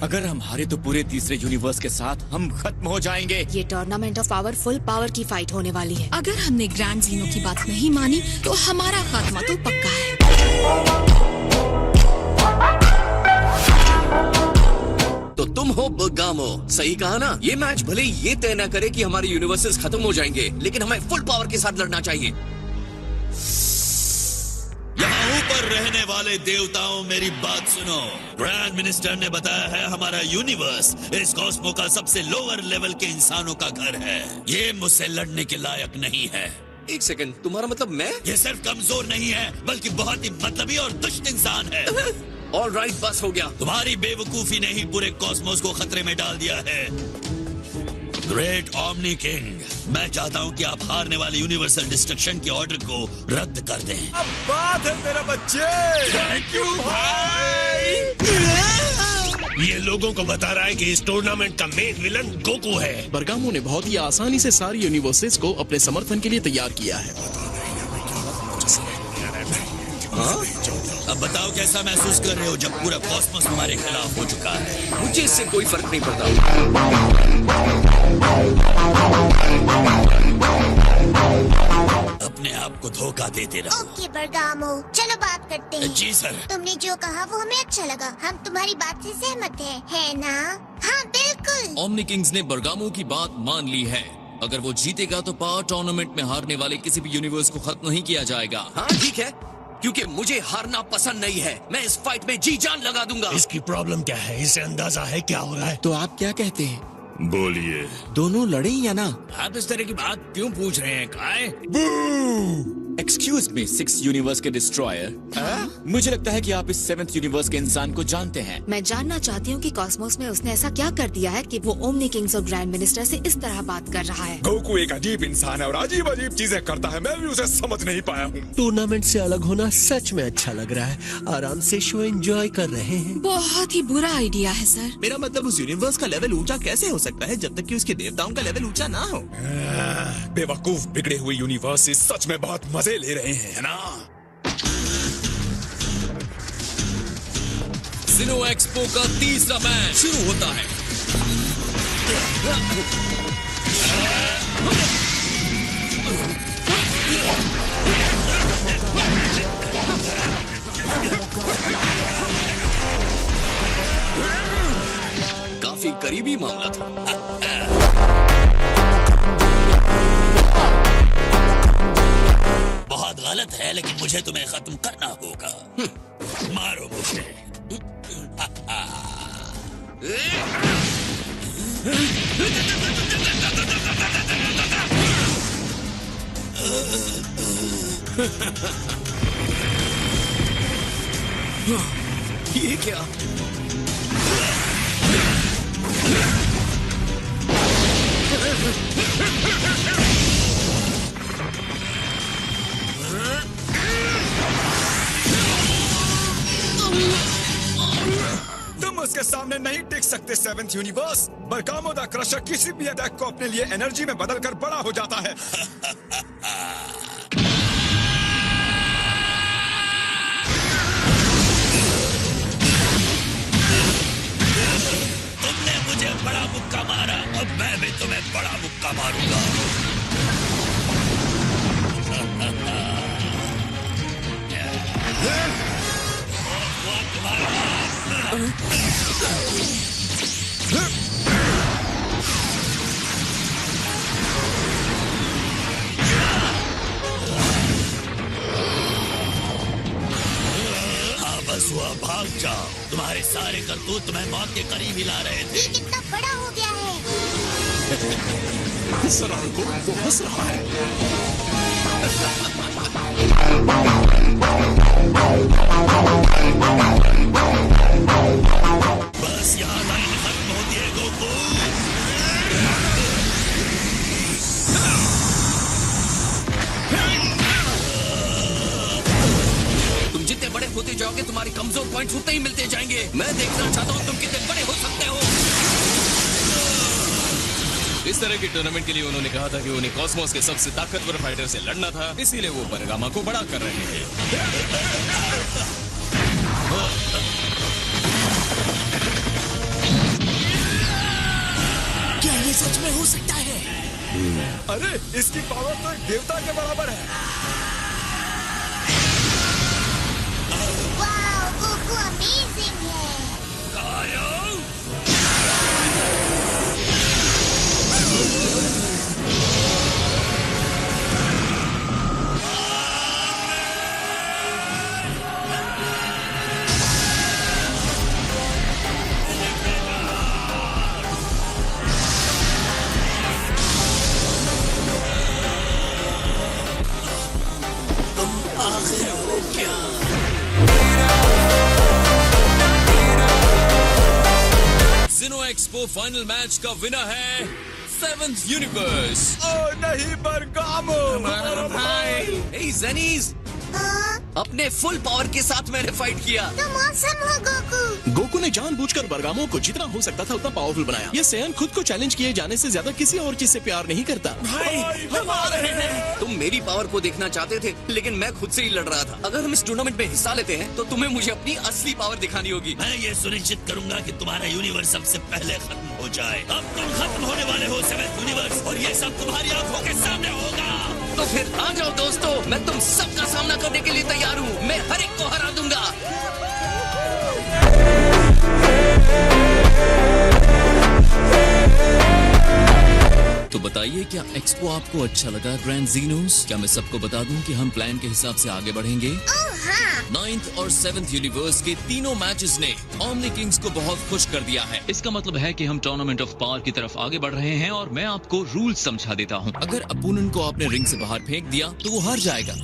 अगर हम हारे तो पूरे तीसरे यूनिवर्स के साथ हम खत्म हो जाएंगे। ये tournament of power full power की फाइट होने वाली है। अगर हमने ग्रैंड जीनो की बात नहीं मानी तो हमारा खात्मा तो पक्का है। तो तुम हो बर्गामो, सही कहा ना? ये मैच भले ये तय न करे कि हमारे यूनिवर्सेस खत्म हो जाएंगे, लेकिन हमें फुल पावर के साथ लड़ना चाहिए। यहाँ ऊपर रहने वाले देवताओं, मेरी बात सुनो। ग्रैंड मिनिस्टर ने बताया है हमारा यूनिवर्स इस कॉस्मो का सबसे लोअर लेवल के इंसानों का घर है। ये मुझसे लड़ने के लायक नहीं है। एक सेकंड, तुम्हारा मतलब मैं? ये सिर्फ कमजोर नहीं है, बल्कि बहुत ही मतलबी और दुष्ट इंसान है। ऑलराइट, बस हो गया। तुम्हारी बेवकूफी ने ही पूरे कॉस्मोस को खतरे में डाल दिया है। ग्रेट ओमनी किंग, मैं चाहता हूँ कि आप हारने वाले यूनिवर्सल डिस्ट्रक्शन के ऑर्डर को रद्द कर दें। अब बात है मेरे बच्चे। थैंक यू भाई। ये लोगों को बता रहा है कि इस टूर्नामेंट का मेन विलन गोकू है। बर्गामो ने बहुत ही आसानी से सारी यूनिवर्सेस को अपने समर्थन के लिए तैयार किया है। अब बताओ कैसा महसूस कर रहे हो जब पूरा कॉस्मोस हमारे खिलाफ हो चुका है? मुझे इससे कोई फर्क नहीं पड़ता। अपने आप को धोखा देते रहो। ओके बर्गामो, चलो बात करते हैं। जी सर। तुमने जो कहा वो हमें अच्छा लगा। हम तुम्हारी बात से सहमत हैं, है ना? हाँ बिल्कुल। ओमनी किंग्स ने बर्गामो की बात मान ली है। अगर वो जीतेगा तो पावर टूर्नामेंट में हारने वाले किसी भी यूनिवर्स को खत्म नहीं किया जाएगा। हाँ ठीक है, क्योंकि मुझे हारना पसंद नहीं है। मैं इस फाइट में जी जान लगा दूंगा। इसकी प्रॉब्लम क्या है? इसे अंदाजा है क्या हो रहा है? तो आप क्या कहते हैं? बोलिए। दोनों लड़े या ना? आप इस तरह की बात क्यों पूछ रहे हैं काय? एक्सक्यूज मी, 6 यूनिवर्स के डिस्ट्रॉयर। मुझे लगता है कि आप इस 7th यूनिवर्स के इंसान को जानते हैं। मैं जानना चाहती हूँ कि कॉस्मोस में उसने ऐसा क्या कर दिया है कि वो ओमनी किंग्स और ग्रैंड मिनिस्टर से इस तरह बात कर रहा है। गोकू एक अजीब इंसान है और अजीब अजीब चीजें करता है। मैं भी उसे समझ नहीं पाया हूँ। टूर्नामेंट से अलग होना सच में अच्छा लग रहा है। आराम से शो एंजॉय कर रहे हैं। बहुत ही बुरा आइडिया है सर। मेरा मतलब उस यूनिवर्स का लेवल ऊंचा कैसे हो सकता है जब तक कि उसके देवताओं का लेवल ऊंचा ना हो? बेवकूफ बिगड़े हुए यूनिवर्स सच में बहुत मजे ले रहे हैं, है ना? जीनो एक्सपो का तीसरा मैच शुरू होता है। काफी करीबी मामला था। बहुत गलत है, लेकिन मुझे तुम्हें खत्म करना होगा। मारो मुझे। ये क्या? तुम उसके सामने नहीं टिक सकते 7th universe. Bergamo the crusher किसी भी अटैक को अपने लिए एनर्जी में बदलकर बड़ा हो जाता है। तुमने मुझे बड़ा मुक्का मारा, अब मैं भी तुम्हें बड़ा मुक्का मारूंगा। हाँ बस हुआ, भाग जाओ। तुम्हारे सारे करतूत तुम्हें मौत के करीब ही ला रहे थे। ये कितना बड़ा हो गया है। वो हंस रहा है। बस यहाँ लाइन खत्म होती है गोकू। तुम जितने बड़े होते जाओगे तुम्हारे कमजोर पॉइंट्स उतने ही मिलते जाएंगे। मैं देखना चाहता हूँ तुम कितने बड़े हो सकते हो। इस तरह के टूर्नामेंट के लिए उन्होंने कहा था कि उन्हें कॉस्मोस के सबसे ताकतवर फाइटर से लड़ना था, इसीलिए वो बर्गामो को बड़ा कर रहे थे। हो सकता है? अरे इसकी पावर तो एक देवता के बराबर है। वाह, गोकू अमेजिंग है। सिनो एक्सपो फाइनल मैच का विनर है 7th यूनिवर्स। ओ नहीं बरगामो, Hey Zennies, अपने फुल पावर के साथ मैंने फाइट किया। तुम मौसम हो गोकू। गोकू ने जानबूझकर बरगामो को जितना हो सकता था उतना पावरफुल बनाया। ये सैन खुद को चैलेंज किए जाने से ज्यादा किसी और चीज से प्यार नहीं करता। भाई, हम आ रहे हैं। तुम मेरी पावर को देखना चाहते थे, लेकिन मैं खुद से ही लड़ रहा था। अगर हम इस टूर्नामेंट में हिस्सा लेते हैं तो तुम्हें मुझे अपनी असली पावर दिखानी होगी। मैं ये सुनिश्चित करूंगा कि तुम्हारा यूनिवर्स सबसे पहले खत्म हो जाए। अब तुम खत्म होने वाले हो 7th यूनिवर्स, और ये सब तुम्हारी आंखों के सामने होगा। तो फिर आ जाओ दोस्तों, मैं तुम सबका सामना करने के लिए तैयार हूँ। मैं हर एक को हरा दूंगा। तो बताइए, क्या एक्सपो आपको अच्छा लगा ग्रैंड जीनोस? क्या मैं सबको बता दूं कि हम प्लान के हिसाब से आगे बढ़ेंगे? ओह हाँ। 9th और 7th यूनिवर्स के तीनों मैचेस ने ओमनी किंग्स को बहुत खुश कर दिया है। इसका मतलब है कि हम टूर्नामेंट ऑफ पावर की तरफ आगे बढ़ रहे हैं और मैं आपको रूल समझा देता हूँ। अगर अपोनेंट को आपने रिंग से बाहर फेंक दिया तो वो हार जाएगा।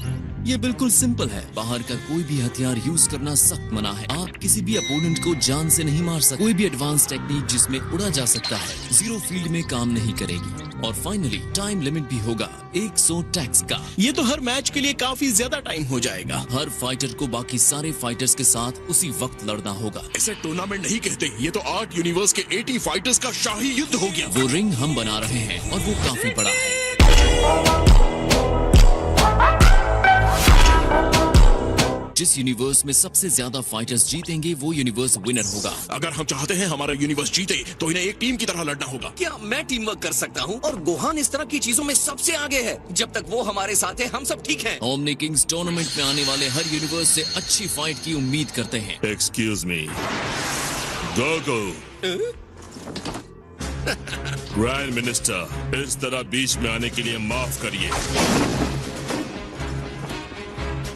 ये बिल्कुल सिंपल है। बाहर का कोई भी हथियार यूज करना सख्त मना है। आप किसी भी अपोनेंट को जान से नहीं मार सकते। कोई भी एडवांस टेक्निक जिसमें उड़ा जा सकता है जीरो फील्ड में काम नहीं करेगी। और फाइनली टाइम लिमिट भी होगा 100 टैक्स का। ये तो हर मैच के लिए काफी ज्यादा टाइम हो जाएगा। हर फाइटर को बाकी सारे फाइटर्स के साथ उसी वक्त लड़ना होगा। इसे टूर्नामेंट नहीं कहते, ये तो 8 यूनिवर्स के 80 फाइटर्स का शाही युद्ध हो गया। वो रिंग हम बना रहे हैं और वो काफी बड़ा है। जिस यूनिवर्स में सबसे ज्यादा फाइटर्स जीतेंगे वो यूनिवर्स विनर होगा। अगर हम चाहते हैं हमारा यूनिवर्स जीते तो इन्हें एक टीम की तरह लड़ना होगा। क्या मैं टीम वर्क कर सकता हूँ? और गोहान इस तरह की चीजों में सबसे आगे है। जब तक वो हमारे साथ है हम सब ठीक हैं। ओमनी किंग्स टूर्नामेंट में आने वाले हर यूनिवर्स से अच्छी फाइट की उम्मीद करते हैं। Excuse me, Goku. Grand minister, इस तरह बीच में आने के लिए माफ करिए।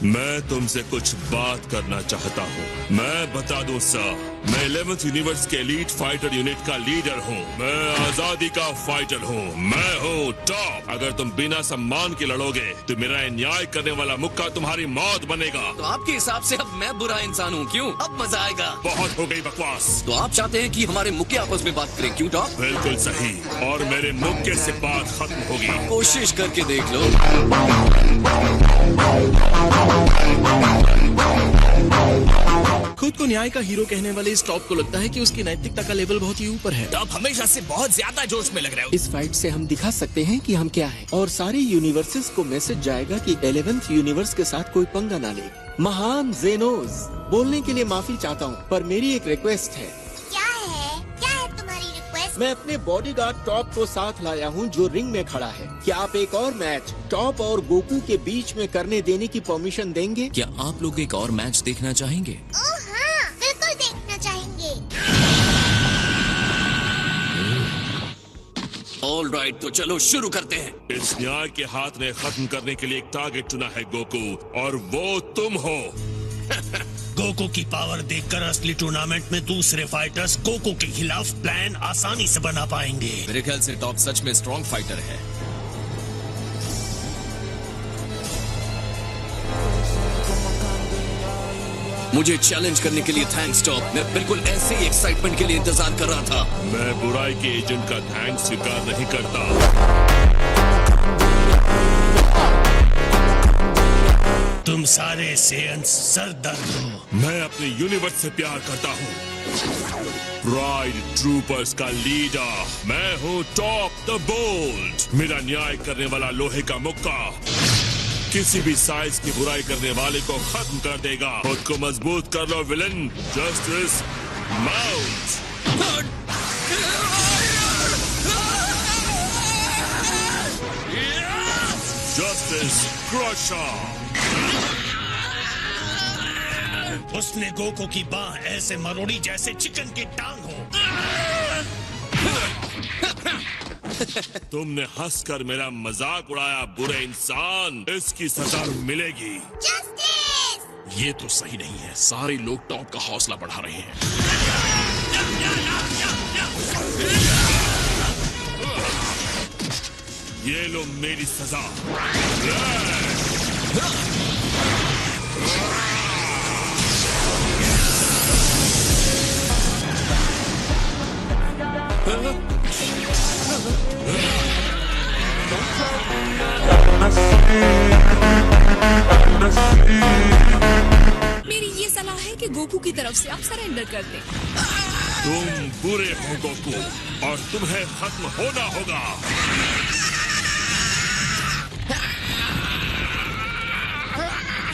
मैं तुमसे कुछ बात करना चाहता हूँ। मैं बता दूं सर, मैं 11th यूनिवर्स के एलीट फाइटर यूनिट का लीडर हूँ। मैं आजादी का फाइटर हूँ। मैं हूँ टॉप। अगर तुम बिना सम्मान के लड़ोगे तो मेरा अन्याय करने वाला मुक्का तुम्हारी मौत बनेगा। तो आपके हिसाब से अब मैं बुरा इंसान हूँ, क्यों? अब मजा आएगा। बहुत हो गई बकवास। तो आप चाहते हैं कि हमारे मुक्के आपस में बात करें, क्यों टॉप? बिल्कुल सही, और मेरे मुक्के से बात खत्म होगी। कोशिश करके देख लो। खुद को न्याय का हीरो कहने वाले इस टॉप को लगता है कि उसकी नैतिकता का लेवल बहुत ही ऊपर है। टॉप हमेशा से बहुत ज्यादा जोश में लग रहा है। इस फाइट से हम दिखा सकते हैं कि हम क्या हैं, और सारे यूनिवर्सेस को मैसेज जाएगा कि 11th यूनिवर्स के साथ कोई पंगा ना ले। महान जेनोस, बोलने के लिए माफी चाहता हूँ, पर मेरी एक रिक्वेस्ट है। क्या है? क्या है तुम्हारी रिक्वेस्ट? मैं अपने बॉडीगार्ड टॉप को साथ लाया हूँ जो रिंग में खड़ा है। क्या आप एक और मैच टॉप और गोकू के बीच में करने देने की परमिशन देंगे? क्या आप लोग एक और मैच देखना चाहेंगे? ओह हाँ, बिल्कुल देखना चाहेंगे। ऑल राइट, तो चलो शुरू करते हैं। इस न्याय के हाथ ने खत्म करने के लिए एक टारगेट चुना है गोकू, और वो तुम हो। गोकू की पावर देखकर असली टूर्नामेंट में दूसरे फाइटर्स गोकू के खिलाफ प्लान आसानी से बना पाएंगे। मेरे ख्याल से टॉप सच में स्ट्रॉन्ग फाइटर है। मुझे चैलेंज करने के लिए थैंक्स टॉप। मैं बिल्कुल ऐसे ही एक्साइटमेंट के लिए इंतजार कर रहा था। मैं बुराई के एजेंट का थैंक्स स्वीकार नहीं करता। तुम सारे सेयंस सरदर्द हो। मैं अपने यूनिवर्स से प्यार करता हूँ। प्राइड ट्रूपर्स का लीडर मैं हूँ, टॉप द बोल्ड। मेरा न्याय करने वाला लोहे का मुक्का किसी भी साइज की बुराई करने वाले को खत्म कर देगा। खुद को मजबूत कर लो villain. Justice mount. Justice crusher. उसने गोकू की बाह ऐसे मरोड़ी जैसे चिकन की टांग हो। तुमने हंसकर मेरा मजाक उड़ाया बुरे इंसान, इसकी सजा मिलेगी। ये तो सही नहीं है, सारे लोग टॉप का हौसला बढ़ा रहे हैं। ये लो मेरी सजा। मेरी ये सलाह है कि गोकू की तरफ से आप सरेंडर कर दें। तुम बुरे हो गोकू, और तुम्हें खत्म होना होगा।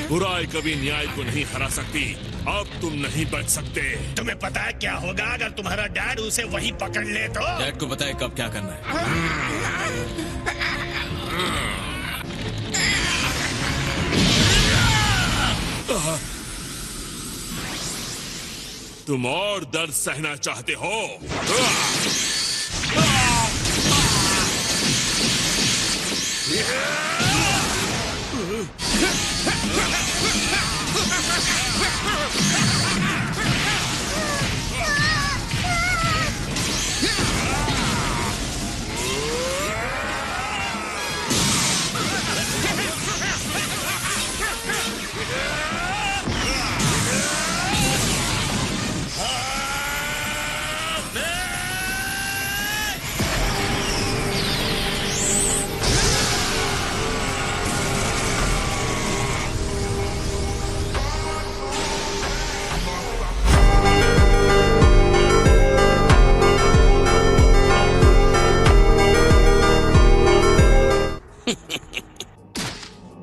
बुराई कभी न्याय को नहीं हरा सकती। अब तुम नहीं बच सकते। तुम्हें पता है क्या होगा अगर तुम्हारा डैड उसे वही पकड़ ले तो? डैड को बताए कब क्या करना है। तुम और दर्द सहना चाहते हो?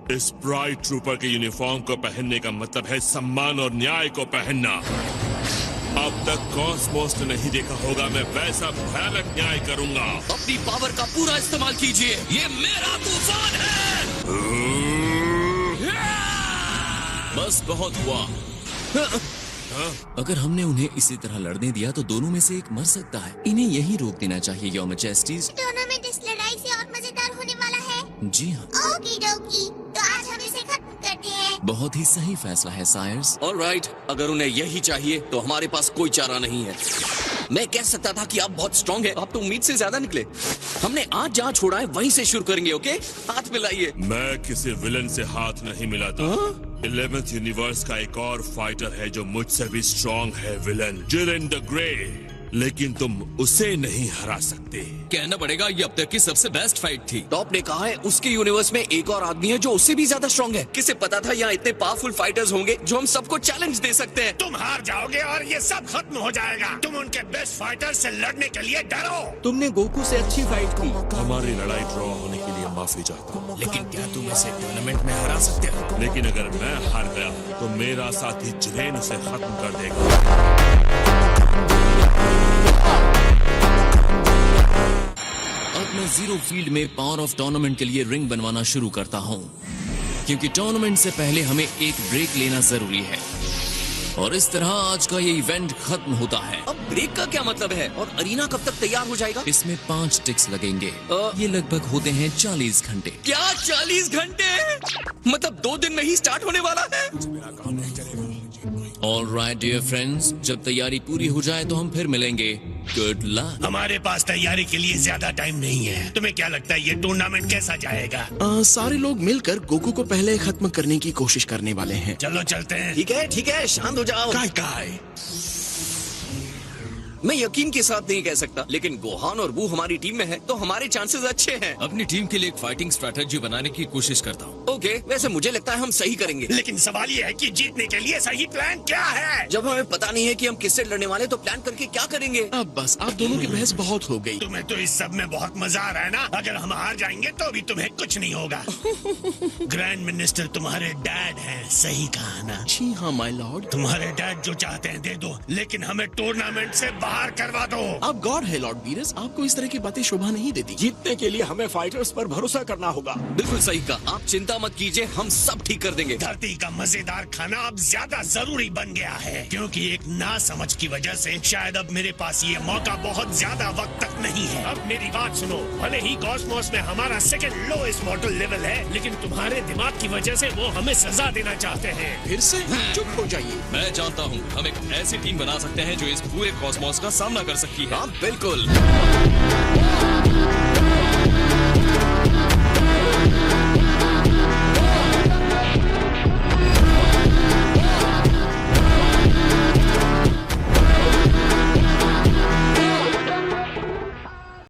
इस प्राइड ट्रूपर के यूनिफॉर्म को पहनने का मतलब है सम्मान और न्याय को पहनना। अब तक कॉस्मोस ने नहीं देखा होगा, मैं वैसा भयानक न्याय करूंगा। अपनी पावर का पूरा इस्तेमाल कीजिए, ये मेरा तूफान है। बस बहुत हुआ। अगर हमने उन्हें इसी तरह लड़ने दिया तो दोनों में से एक मर सकता है। इन्हें यहीं रोक देना चाहिए, योर मैजेस्टीज। टूर्नामेंट इस लड़ाई से और मजेदार होने वाला है। जी हाँ। ओकी डोकी, तो आज हम इसे खत्म करते हैं। बहुत ही सही फैसला है सायर्स। ऑलराइट, अगर उन्हें यही चाहिए तो हमारे पास कोई चारा नहीं है। मैं कह सकता था कि आप बहुत स्ट्रांग हैं, आप तो उम्मीद से ज्यादा निकले। हमने आज जहाँ छोड़ा है वहीं से शुरू करेंगे, ओके? हाथ मिलाइए। मैं किसी विलन से हाथ नहीं मिलाता। 11th यूनिवर्स का एक और फाइटर है जो मुझसे भी स्ट्रांग है, विलन जिरेन द ग्रे, लेकिन तुम उसे नहीं हरा सकते। कहना पड़ेगा ये अब तक की सबसे बेस्ट फाइट थी। टॉप ने कहा है उसके यूनिवर्स में एक और आदमी है जो उससे भी ज्यादा स्ट्रांग है। किसे पता था यहाँ इतने पावरफुल फाइटर्स होंगे जो हम सबको चैलेंज दे सकते हैं। तुम हार जाओगे और ये सब खत्म हो जाएगा। तुम उनके बेस्ट फाइटर से लड़ने के लिए डरो। तुमने गोकू से अच्छी फाइट की। हमारी लड़ाई ड्रॉ होने के लिए माफी चाहता हूँ, लेकिन क्या तुम इसे टूर्नामेंट में हरा सकते हो? लेकिन अगर मैं हार गया तो मेरा साथी जिरेन उसे खत्म कर देगा। अब मैं जीरो फील्ड में पावर ऑफ टूर्नामेंट के लिए रिंग बनवाना शुरू करता हूँ, क्योंकि टूर्नामेंट से पहले हमें एक ब्रेक लेना जरूरी है। और इस तरह आज का ये इवेंट खत्म होता है। अब ब्रेक का क्या मतलब है? और अरीना कब तक तैयार हो जाएगा? इसमें 5 टिक्स लगेंगे। ये लगभग होते हैं 40 घंटे। क्या 40 घंटे? मतलब 2 दिन में ही स्टार्ट होने वाला है? ऑल राइट डियर फ्रेंड्स, जब तैयारी पूरी हो जाए तो हम फिर मिलेंगे। Good luck. हमारे पास तैयारी के लिए ज्यादा टाइम नहीं है। तुम्हें क्या लगता है ये टूर्नामेंट कैसा जाएगा? सारे लोग मिलकर गोकू को पहले खत्म करने की कोशिश करने वाले हैं। चलो चलते हैं। ठीक है, शांत हो जाओ। काय मैं यकीन के साथ नहीं कह सकता, लेकिन गोहान और बू हमारी टीम में है तो हमारे चांसेस अच्छे हैं। अपनी टीम के लिए एक फाइटिंग स्ट्रेटेजी बनाने की कोशिश करता हूँ। ओके, वैसे मुझे लगता है हम सही करेंगे। लेकिन सवाल ये है कि जीतने के लिए सही प्लान क्या है? जब हमें पता नहीं है कि हम किससे लड़ने वाले तो प्लान करके क्या करेंगे? अब बस आप दोनों की बहस बहुत हो गई। तुम्हें तो इस सब में बहुत मजा आ रहा है ना? अगर हम हार जाएंगे तो भी तुम्हें कुछ नहीं होगा। ग्रैंड मिनिस्टर तुम्हारे डैड हैं, सही कहा ना? जी हाँ माय लॉर्ड। तुम्हारे डैड जो चाहते हैं दे दो, लेकिन हमें टूर्नामेंट से बाहर करवा दो। आप गॉड है लॉर्ड बीरस, आपको इस तरह की बातें शोभा नहीं देती। जीतने के लिए हमें फाइटर्स पर भरोसा करना होगा। बिल्कुल सही कहा, आप चिंता मत कीजिए, हम सब ठीक कर देंगे। धरती का मजेदार खाना अब ज्यादा जरूरी बन गया है, क्योंकि एक नासमझ की वजह से शायद अब मेरे पास ये मौका बहुत ज्यादा वक्त तक नहीं है। अब मेरी बात सुनो, भले ही कॉस्मोस में हमारा सेकंड लोएस्ट मॉर्टल लेवल है, लेकिन तुम्हारे दिमाग की वजह से वो हमें सजा देना चाहते हैं। फिर से चुप हो जाइए। मैं जानता हूँ, हम एक ऐसी टीम बना सकते हैं जो इस पूरे कॉस्मोस का सामना कर सकती है। हाँ बिल्कुल।